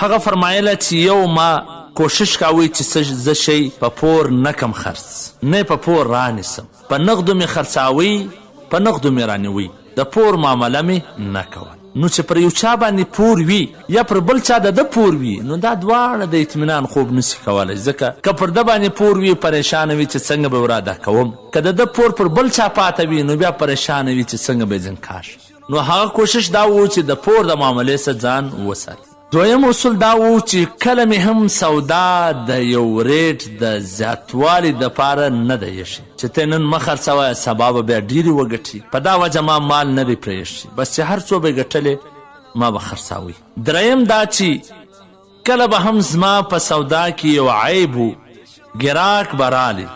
هغه فرمایله چې یو ما کوشش کاوی چې زه شی په پور نه کم خرڅ نه په پور رانیسم په نغدو مې خرڅاوی په نغدو مې رانیوی د پور معامله مې نه کول نو چې پر یو چا باندې پور وي یا پر بل چا د پور وي نو دا دواړه د اطمینان خوب نسی کولی ځکه که پر ده باندې پور وي پریشانه وي چې څنګه به وراده کوم که د ده پور پر بل چا پاته وي نو بیا پریشانه وي چې څنګه به ځنکاش نو هغه کوشش دا و چې د پور د معاملې څخه ځان وساتي دویم اصول دا و چې کله مې هم سودا د یو ریټ د زیاتوالي دپاره نه ده ایښې چې ته نن مه خرڅوه سبا به بیا ډېرې وګټي په دا وجه ما مال نه دی پرېښي بس چې هر څو به یې ګټلې ما به خرڅاوي دریم دا چې کله به هم زما په سودا کې یو عیب و ګراک به رالی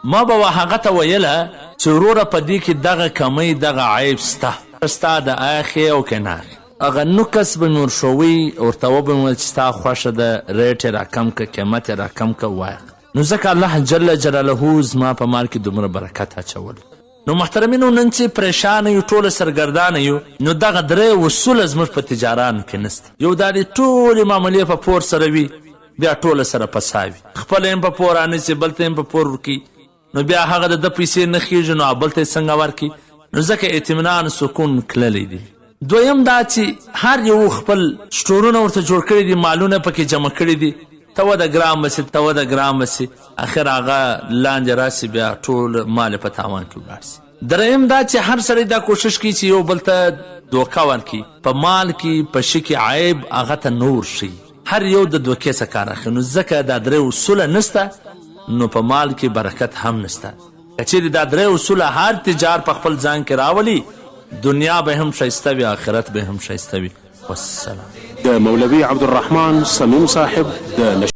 ما به هغه ته ویله چې وروره په دې کې دغه کمی دغه عیب ستا د آخې او که ناخې هغه نوکس به مې ورښوی ورته وبه مې ویل چې ستا خوښه ده ریټ یې راکم که قیمت یې راکم که وایه نو ځکه الله جل جلاله زما په مال کې دومره برکت اچول نو محترمینو نن چې پریشانه یو ټوله سرګردانه یو نو دغه درې اصوله زموږ په تجارانو کې نسته یو دا د ټولې معاملې په پور سره وي بیا ټوله سره پساوي خپله هم په پور رانیسي بل ته هم په پور ورکي نو بیا هغه د ده پیسې نه خیږي نو بل ته یې څنګه ورکي نو ځکه اطمینان سکون کللی دی دویم دا چې هر یو خپل سټورونه ورته جوړ کړي دي مالونه پکې جمع کړي دي ته وده ګرام بسي ته وده ګرام بسي اخر هغه لاندې راسي بیا ټول مال په تاوان کې ولاړ سي دریم دا چې هر سړی دا کوشش کوي چې یو بل ته دوکه ورکړي په مال کې په شي کې عیب هغه ته نور شي هر یو د دوکې څخه کار اخلي نو ځکه دا درې اصوله نسته نو په مال کې برکت هم نسته که چیرې دا درې اصوله هر تجار په خپل ځان کې راولي دنیا به هم ښایسته وي آخرت به هم ښایسته وي والسلام د مولوي عبدالرحمن صمیم صاحب د